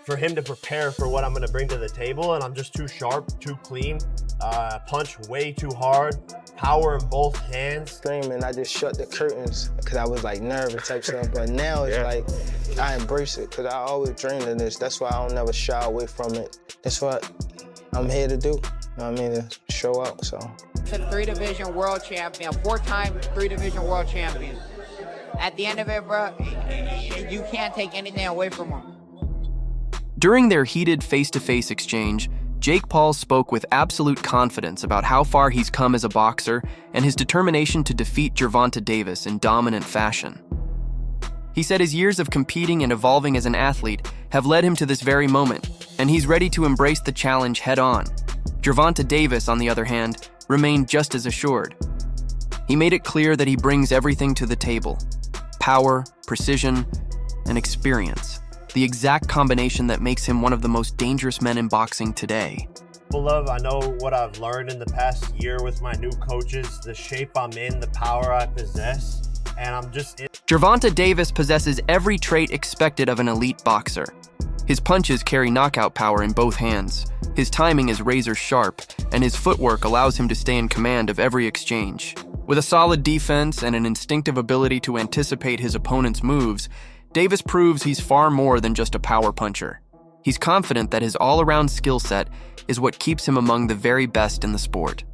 for him to prepare for what I'm going to bring to the table, and I'm just too sharp, too clean, punch way too hard, power in both hands. Screaming, I just shut the curtains because I was like nervous type stuff, but now it's like I embrace it because I always dreamed of this. That's why I don't never shy away from it. That's what I'm here to do. You know what I mean? To show out, so. He's a 3-division world champion, 4-time 3-division world champion. At the end of it, bro, you can't take anything away from him. During their heated face-to-face exchange, Jake Paul spoke with absolute confidence about how far he's come as a boxer and his determination to defeat Gervonta Davis in dominant fashion. He said his years of competing and evolving as an athlete have led him to this very moment, and he's ready to embrace the challenge head-on. Gervonta Davis, on the other hand, remained just as assured. He made it clear that he brings everything to the table: power, precision, and experience. The exact combination that makes him one of the most dangerous men in boxing today. Love, I know what I've learned in the past year with my new coaches, the shape I'm in, the power I possess, and I'm just in. Gervonta Davis possesses every trait expected of an elite boxer. His punches carry knockout power in both hands. His timing is razor sharp, and his footwork allows him to stay in command of every exchange. With a solid defense and an instinctive ability to anticipate his opponent's moves, Davis proves he's far more than just a power puncher. He's confident that his all-around skill set is what keeps him among the very best in the sport.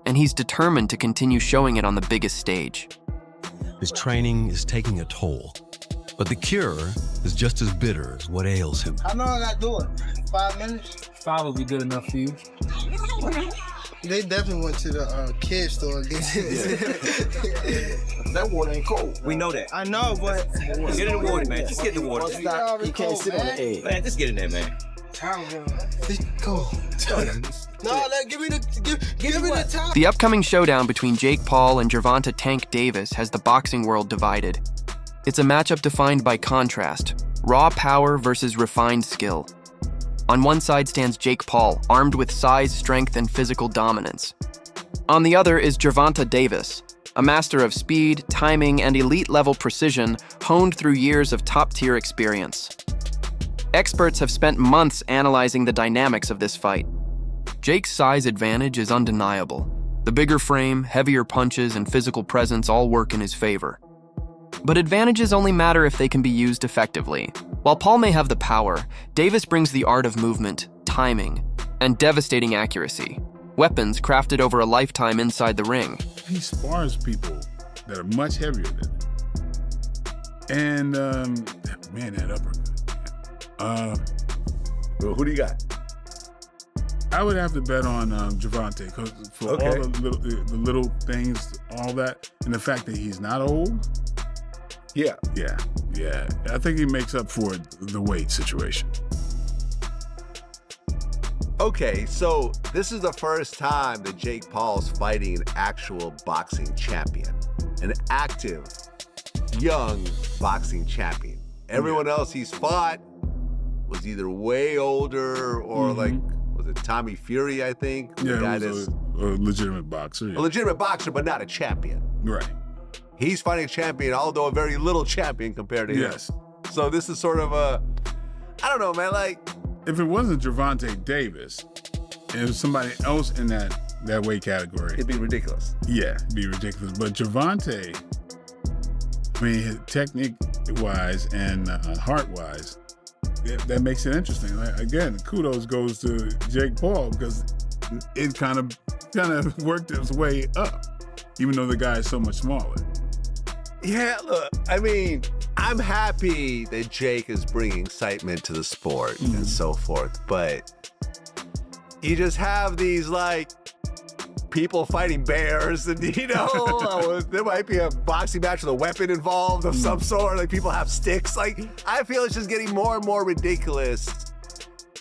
And he's determined to continue showing it on the biggest stage. His training is taking a toll, but the cure is just as bitter as what ails him. How long I got to do it? 5 minutes? 5 will be good enough for you. They definitely went to the kid store and get it. That water ain't cold. We know that. I know, but Get in the water, man. Just get in the water. you can't sit on the edge. Man, just get in there, man. Go. No, give me the top. The upcoming showdown between Jake Paul and Gervonta "Tank" Davis has the boxing world divided. It's a matchup defined by contrast: raw power versus refined skill. On one side stands Jake Paul, armed with size, strength, and physical dominance. On the other is Gervonta Davis, a master of speed, timing, and elite-level precision honed through years of top-tier experience. Experts have spent months analyzing the dynamics of this fight. Jake's size advantage is undeniable. The bigger frame, heavier punches, and physical presence all work in his favor. But advantages only matter if they can be used effectively. While Paul may have the power, Davis brings the art of movement, timing, and devastating accuracy. Weapons crafted over a lifetime inside the ring. He spars people that are much heavier than him. And, man, that uppercut. Well, who do you got? I would have to bet on Gervonta because for all the little things, all that, and the fact that he's not old. Yeah. I think he makes up for the weight situation. Okay, so this is the first time that Jake Paul's fighting an actual boxing champion, an active, young boxing champion. Everyone else he's fought was either way older or like, was it Tommy Fury, I think? Yeah, he was a legitimate boxer. Yeah. A legitimate boxer, but not a champion. Right. He's fighting a champion, although a very little champion compared to him. Yes. So this is sort of a, I don't know, man, like. If it wasn't Gervonta Davis, it was somebody else in that weight category. It'd be ridiculous. Yeah, it'd be ridiculous. But Gervonta, I mean, his technique-wise and heart-wise, that makes it interesting. Like, again, kudos goes to Jake Paul because it kind of worked its way up, even though the guy is so much smaller. Yeah, look, I mean, I'm happy that Jake is bringing excitement to the sport and so forth, but you just have these, like, people fighting bears and, there might be a boxing match with a weapon involved of some sort, like people have sticks. Like, I feel it's just getting more and more ridiculous.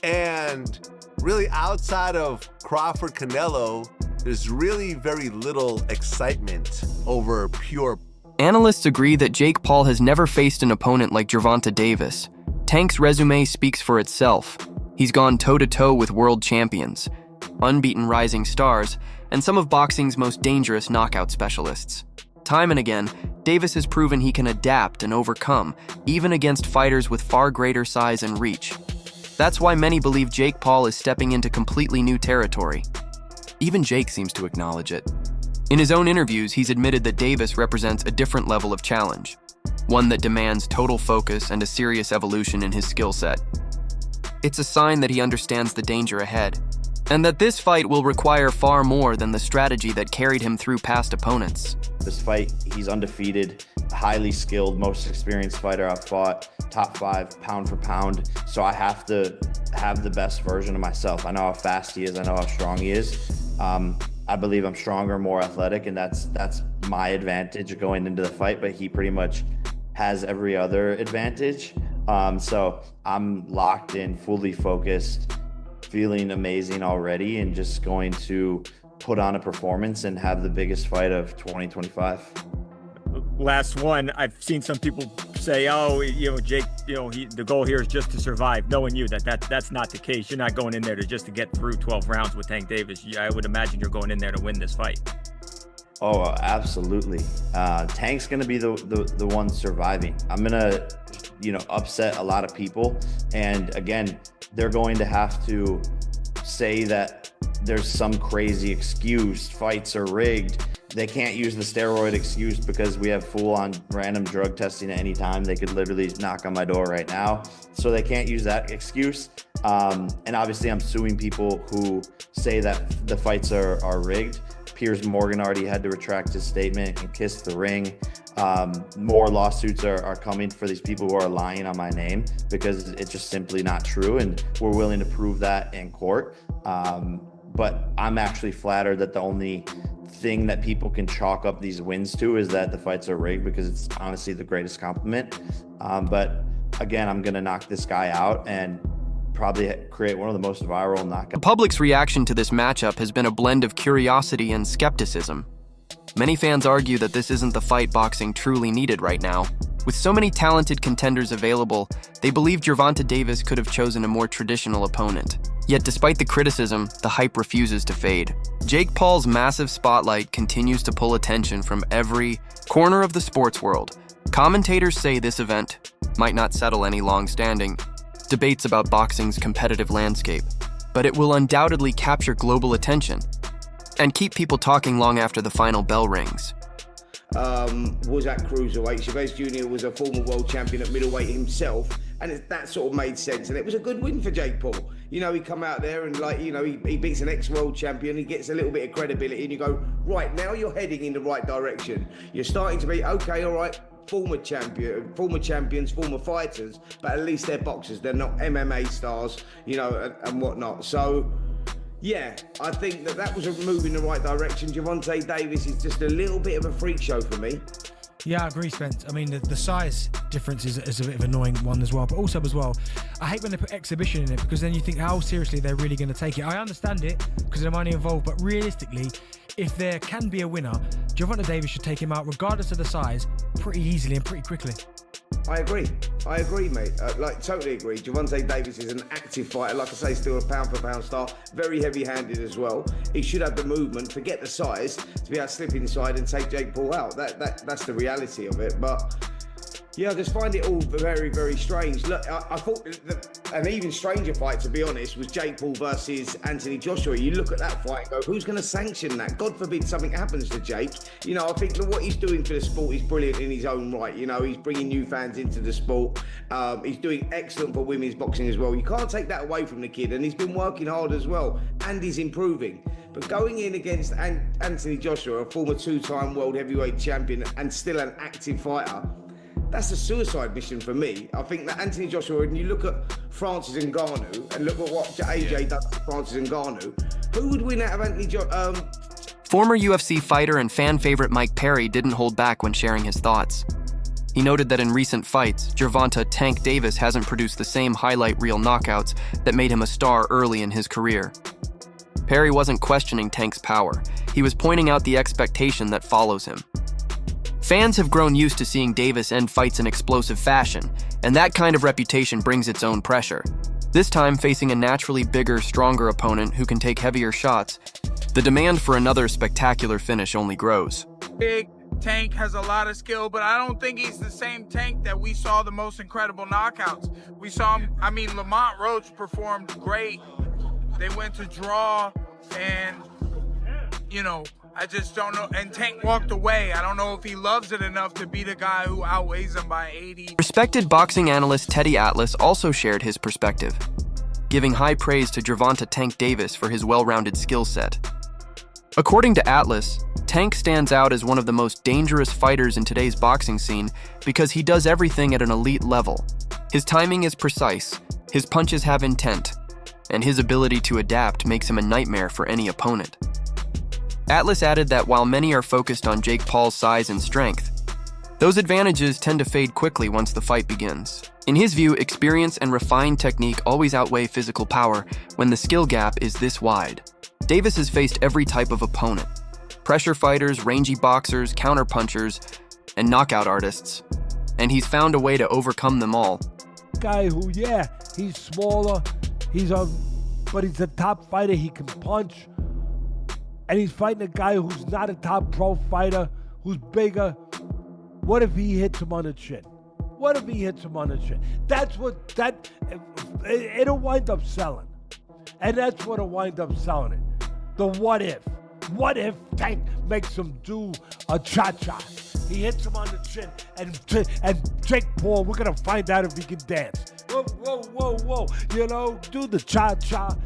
And really outside of Crawford Canelo, there's really very little excitement over pure. Analysts agree that Jake Paul has never faced an opponent like Gervonta Davis. Tank's resume speaks for itself. He's gone toe-to-toe with world champions, unbeaten rising stars, and some of boxing's most dangerous knockout specialists. Time and again, Davis has proven he can adapt and overcome, even against fighters with far greater size and reach. That's why many believe Jake Paul is stepping into completely new territory. Even Jake seems to acknowledge it. In his own interviews, he's admitted that Davis represents a different level of challenge, one that demands total focus and a serious evolution in his skill set. It's a sign that he understands the danger ahead, and that this fight will require far more than the strategy that carried him through past opponents. This fight, he's undefeated, highly skilled, most experienced fighter I've fought, top 5, pound for pound. So I have to have the best version of myself. I know how fast he is, I know how strong he is. I believe I'm stronger, more athletic, and that's my advantage going into the fight, but he pretty much has every other advantage. So I'm locked in, fully focused, feeling amazing already, and just going to put on a performance and have the biggest fight of 2025. Last one, I've seen some people say, oh, Jake, the goal here is just to survive. Knowing you, that's not the case. You're not going in there just to get through 12 rounds with Tank Davis. I would imagine you're going in there to win this fight. Oh, absolutely. Tank's going to be the one surviving. I'm going to, upset a lot of people. And again, they're going to have to say that there's some crazy excuse, fights are rigged. They can't use the steroid excuse because we have full-on random drug testing at any time. They could literally knock on my door right now. So they can't use that excuse. And obviously I'm suing people who say that the fights are rigged. Piers Morgan already had to retract his statement and kiss the ring. More lawsuits are coming for these people who are lying on my name because it's just simply not true. And we're willing to prove that in court. But I'm actually flattered that the only thing that people can chalk up these wins to is that the fights are rigged, because it's honestly the greatest compliment. But again, I'm going to knock this guy out and probably create one of the most viral knockouts. The public's reaction to this matchup has been a blend of curiosity and skepticism. Many fans argue that this isn't the fight boxing truly needed right now. With so many talented contenders available, they believe Gervonta Davis could have chosen a more traditional opponent. Yet despite the criticism, the hype refuses to fade. Jake Paul's massive spotlight continues to pull attention from every corner of the sports world. Commentators say this event might not settle any long-standing debates about boxing's competitive landscape, but it will undoubtedly capture global attention and keep people talking long after the final bell rings. Was at cruiserweight. Chavez Jr. was a former world champion at middleweight himself, and that sort of made sense. And it was a good win for Jake Paul. He come out there and he beats an ex-world champion. He gets a little bit of credibility, and you go, right, now you're heading in the right direction. You're starting to be okay, all right. Former champions, former fighters, but at least they're boxers. They're not MMA stars, and whatnot. So. Yeah, I think that was a move in the right direction. Gervonta Davis is just a little bit of a freak show for me. Yeah, I agree, Spence. I mean, the size difference is a bit of an annoying one as well. But also as well, I hate when they put exhibition in it, because then you think how seriously they're really going to take it. I understand it because of the money involved, but realistically, if there can be a winner, Gervonta Davis should take him out, regardless of the size, pretty easily and pretty quickly. I agree, mate. Totally agree. Gervonta Davis is an active fighter. Like I say, still a pound-for-pound star. Very heavy-handed as well. He should have the movement, forget the size, to be able to slip inside and take Jake Paul out. That's the reality of it. But yeah, I just find it all very, very strange. Look, I thought an even stranger fight, to be honest, was Jake Paul versus Anthony Joshua. You look at that fight and go, who's going to sanction that? God forbid something happens to Jake. I think that what he's doing for the sport is brilliant in his own right. He's bringing new fans into the sport. He's doing excellent for women's boxing as well. You can't take that away from the kid, and he's been working hard as well, and he's improving. But going in against Anthony Joshua, a former 2-time world heavyweight champion and still an active fighter, that's a suicide mission for me. I think that Anthony Joshua, when you look at Francis Ngannou and look at what AJ does to Francis Ngannou, who would win out of Anthony Joshua? Former UFC fighter and fan favorite Mike Perry didn't hold back when sharing his thoughts. He noted that in recent fights, Gervonta Tank Davis hasn't produced the same highlight reel knockouts that made him a star early in his career. Perry wasn't questioning Tank's power. He was pointing out the expectation that follows him. Fans have grown used to seeing Davis end fights in explosive fashion, and that kind of reputation brings its own pressure. This time, facing a naturally bigger, stronger opponent who can take heavier shots, the demand for another spectacular finish only grows. Big Tank has a lot of skill, but I don't think he's the same Tank that we saw the most incredible knockouts. We saw him, I mean, Lamont Roach performed great. They went to draw, and, you know, I just don't know. And Tank walked away. I don't know if he loves it enough to be the guy who outweighs him by 80. Respected boxing analyst Teddy Atlas also shared his perspective, giving high praise to Gervonta Tank Davis for his well-rounded skill set. According to Atlas, Tank stands out as one of the most dangerous fighters in today's boxing scene because he does everything at an elite level. His timing is precise, his punches have intent, and his ability to adapt makes him a nightmare for any opponent. Atlas added that while many are focused on Jake Paul's size and strength, those advantages tend to fade quickly once the fight begins. In his view, experience and refined technique always outweigh physical power when the skill gap is this wide. Davis has faced every type of opponent: pressure fighters, rangy boxers, counterpunchers, and knockout artists, and he's found a way to overcome them all. Guy who, yeah, he's smaller, but he's a top fighter, he can punch, and he's fighting a guy who's not a top pro fighter, who's bigger. What if he hits him on the chin? What if he hits him on the chin? It'll wind up selling. And that's what'll wind up selling it. The what if. What if Tank makes him do a cha-cha? He hits him on the chin, and Jake Paul, we're gonna find out if he can dance. Whoa, whoa, whoa, whoa. You know, do the cha-cha.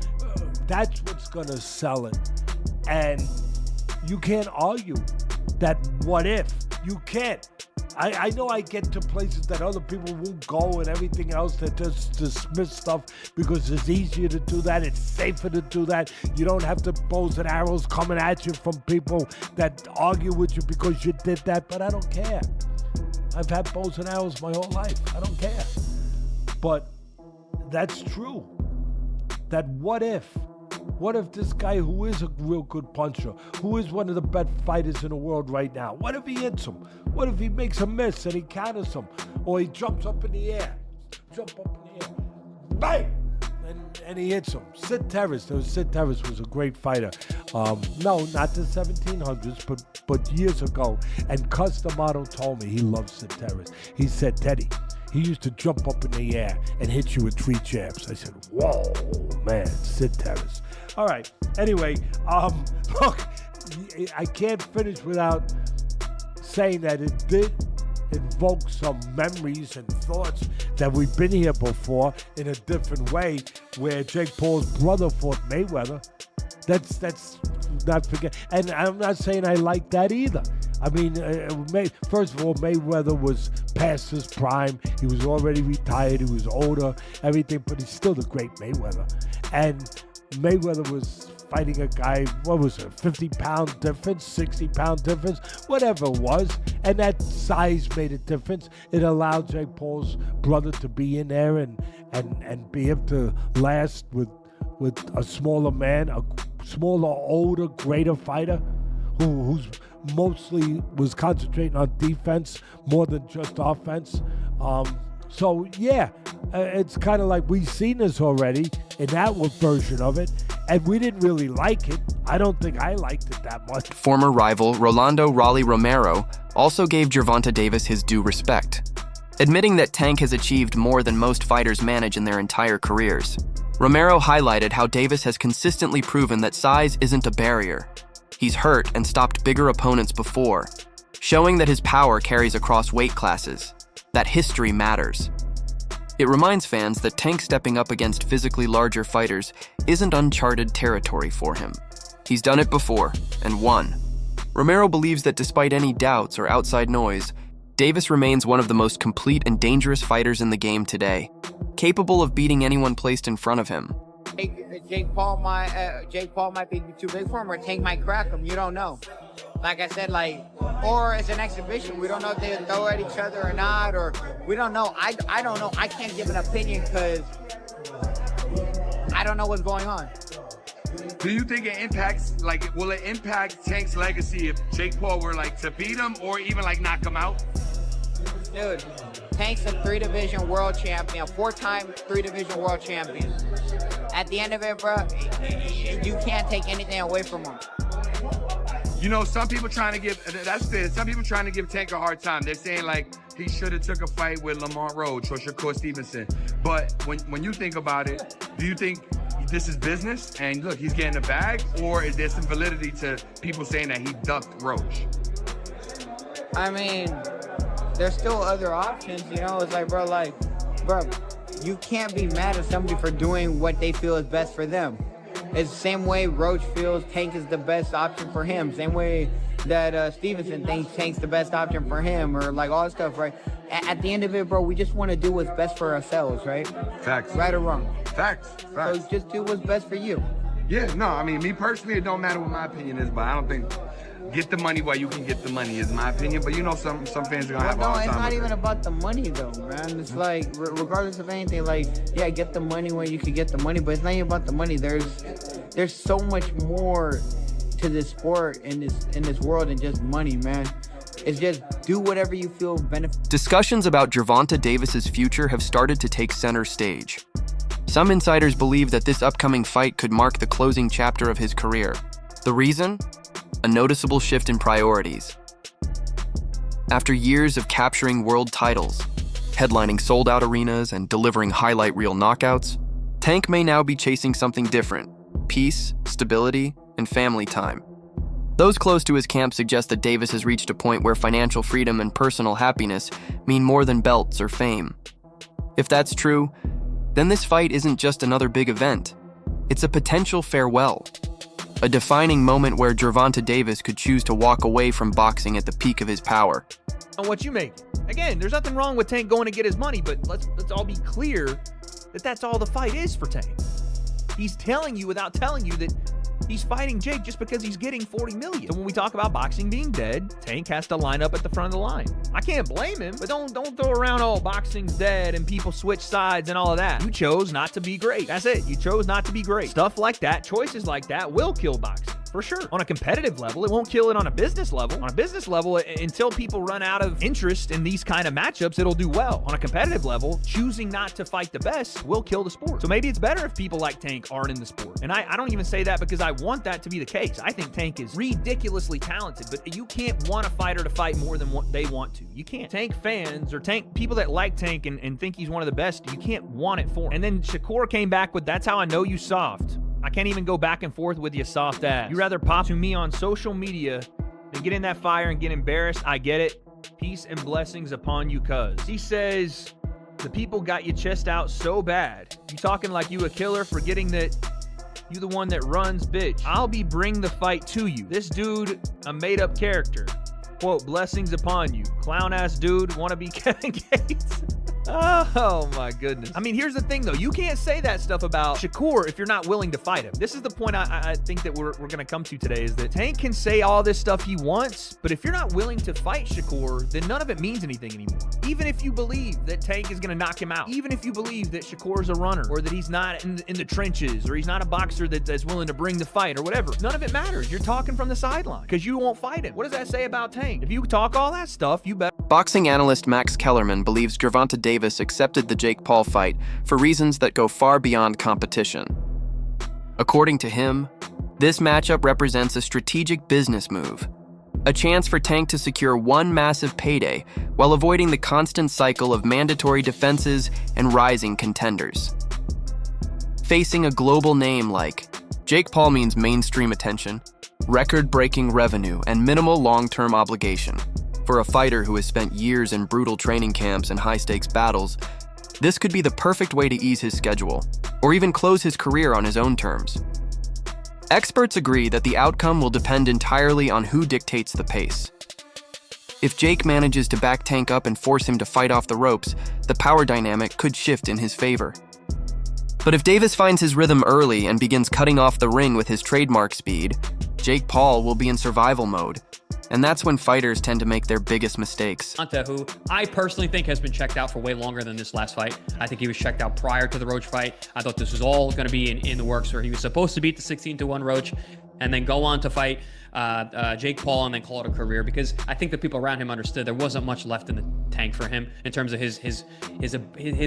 That's what's gonna sell it. And you can't argue that what if. You can't. I know I get to places that other people won't go and everything else, that just dismiss stuff because it's easier to do that, it's safer to do that. You don't have the bows and arrows coming at you from people that argue with you because you did that, but I don't care. I've had bows and arrows my whole life. I don't care. But that's true. That what if? What if this guy who is a real good puncher, who is one of the best fighters in the world right now, what if he hits him? What if he makes a miss and he counters him? Or he jumps up in the air, bang! And he hits him. Sid Terrace was a great fighter. No, not the 1700s, but years ago. And Cus D'Amato told me he loved Sid Terrace. He said, Teddy, he used to jump up in the air and hit you with 3 jabs. I said, whoa, man, Sid Terrace. All right, anyway, look, I can't finish without saying that it did invoke some memories and thoughts that we've been here before in a different way, where Jake Paul's brother fought Mayweather. That's not forget. And I'm not saying I like that either. I mean, first of all, Mayweather was past his prime. He was already retired. He was older, everything, but he's still the great Mayweather. And Mayweather was fighting a guy, what was it, 50-pound difference, 60-pound difference, whatever it was. And that size made a difference. It allowed Jake Paul's brother to be in there and be able to last with a smaller man, a smaller, older, greater fighter who's mostly was concentrating on defense more than just offense. So yeah, it's kind of like we've seen this already in that version of it, and we didn't really like it. I don't think I liked it that much. Former rival Rolando Raleigh Romero also gave Gervonta Davis his due respect, admitting that Tank has achieved more than most fighters manage in their entire careers. Romero highlighted how Davis has consistently proven that size isn't a barrier. He's hurt and stopped bigger opponents before, showing that his power carries across weight classes, that history matters. It reminds fans that Tank stepping up against physically larger fighters isn't uncharted territory for him. He's done it before, and won. Romero believes that despite any doubts or outside noise, Davis remains one of the most complete and dangerous fighters in the game today, capable of beating anyone placed in front of him. Jake Paul might be too big for him, or Tank might crack him. You don't know. Like I said, or it's an exhibition. We don't know if they throw at each other or not, or we don't know. I don't know. I can't give an opinion because I don't know what's going on. Do you think it impacts, will it impact Tank's legacy if Jake Paul were to beat him or even knock him out? Dude, Tank's a 3-division world champion, 4-time 3-division world champion. At the end of it, bro, you can't take anything away from him. You know, some people trying to give, some people trying to give Tank a hard time. They're saying like he should have took a fight with Lamont Roach or Shakur Stevenson. But when you think about it, do you think this is business and look, he's getting a bag, or is there some validity to people saying that he ducked Roach? I mean, there's still other options, you know? It's like, bro, you can't be mad at somebody for doing what they feel is best for them. It's the same way Roach feels Tank is the best option for him. Same way that Stevenson thinks Tank's the best option for him, or like all that stuff, right? At the end of it, bro, we just want to do what's best for ourselves, right? Facts. Right or wrong? Facts. So just do what's best for you. Yeah, no, I mean, me personally, it don't matter what my opinion is, but I don't think get the money while you can get the money is my opinion. But you know, some fans are gonna have a hard time. No, it's not with even it. about the money though, man. It's like, regardless of anything, like, yeah, get the money when you can get the money, but it's not even about the money. There's so much more to this sport in this world than just money, man. It's just do whatever you feel benefits. Discussions about Gervonta Davis's future have started to take center stage. Some insiders believe that this upcoming fight could mark the closing chapter of his career. The reason? A noticeable shift in priorities. After years of capturing world titles, headlining sold-out arenas, and delivering highlight reel knockouts, Tank may now be chasing something different: peace, stability, and family time. Those close to his camp suggest that Davis has reached a point where financial freedom and personal happiness mean more than belts or fame. If that's true, then this fight isn't just another big event. It's a potential farewell. A defining moment where Gervonta Davis could choose to walk away from boxing at the peak of his power. On what you make. Again, there's nothing wrong with Tank going to get his money, but let's all be clear that that's all the fight is for Tank. He's telling you without telling you that he's fighting Jake just because he's getting $40 million. So when we talk about boxing being dead, Tank has to line up at the front of the line. I can't blame him, but don't throw around, oh, boxing's dead and people switch sides and all of that. You chose not to be great. That's it. You chose not to be great. Stuff like that, choices like that will kill boxing. For sure. On a competitive level, it won't kill it on a business level. On a business level, until people run out of interest in these kind of matchups, it'll do well. On a competitive level, choosing not to fight the best will kill the sport. So maybe it's better if people like Tank aren't in the sport. And I don't even say that because I want that to be the case. I think Tank is ridiculously talented, but you can't want a fighter to fight more than what they want to. You can't. Tank fans or Tank people that like Tank and think he's one of the best, you can't want it for him. And then Shakur came back with, that's how I know you soft. I can't even go back and forth with you soft ass. You rather pop to me on social media than get in that fire and get embarrassed. I get it. Peace and blessings upon you, cuz. He says, the people got your chest out so bad. You talking like you a killer, forgetting that you the one that runs, bitch. I'll be bring the fight to you. This dude, a made-up character. Quote, blessings upon you. Clown-ass dude, wanna be Kevin Gates. Oh my goodness. I mean, here's the thing though. You can't say that stuff about Shakur if you're not willing to fight him. This is the point I think that we're going to come to today, is that Tank can say all this stuff he wants, but if you're not willing to fight Shakur, then none of it means anything anymore. Even if you believe that Tank is going to knock him out, even if you believe that Shakur's a runner, or that he's not in the trenches, or he's not a boxer that's willing to bring the fight, or whatever, none of it matters. You're talking from the sideline because you won't fight him. What does that say about Tank? If you talk all that stuff, you better. Boxing analyst Max Kellerman believes Gervonta Davis accepted the Jake Paul fight for reasons that go far beyond competition. According to him, this matchup represents a strategic business move, a chance for Tank to secure one massive payday while avoiding the constant cycle of mandatory defenses and rising contenders. Facing a global name like Jake Paul means mainstream attention, record-breaking revenue, and minimal long-term obligation. For a fighter who has spent years in brutal training camps and high-stakes battles, this could be the perfect way to ease his schedule, or even close his career on his own terms. Experts agree that the outcome will depend entirely on who dictates the pace. If Jake manages to back Tank up and force him to fight off the ropes, the power dynamic could shift in his favor. But if Davis finds his rhythm early and begins cutting off the ring with his trademark speed, Jake Paul will be in survival mode. And that's when fighters tend to make their biggest mistakes. Who I personally think has been checked out for way longer than this last fight. I think he was checked out prior to the Roach fight. I thought this was all going to be in the works, where he was supposed to beat the 16-1 Roach and then go on to fight Jake Paul and then call it a career, because I think the people around him understood there wasn't much left in the tank for him in terms of his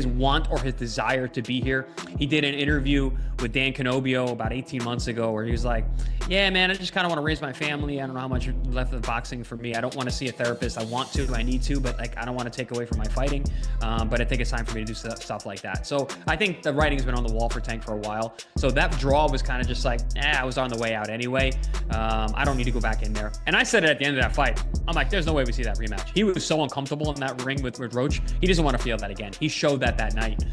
want or his desire to be here. He did an interview with Dan Canobio about 18 months ago where he was like, yeah, man, I just kind of want to raise my family. I don't know how much left of boxing for me. I don't want to see a therapist. I want to, I need to, but like, I don't want to take away from my fighting. But I think it's time for me to do stuff like that. So I think the writing's been on the wall for Tank for a while. So that draw was kind of just like, I was on the way out anyway. I don't need to go back in there. And I said it at the end of that fight. I'm like, there's no way we see that rematch. He was so uncomfortable in that ring with Roach. He doesn't want to feel that again. He showed that night.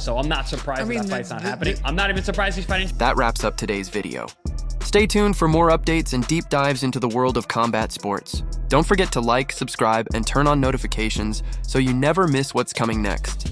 So I'm not surprised that fight's not happening. I'm not even surprised he's fighting. That wraps up today's video. Stay tuned for more updates and deep dives into the world of combat sports. Don't forget to like, subscribe, and turn on notifications so you never miss what's coming next.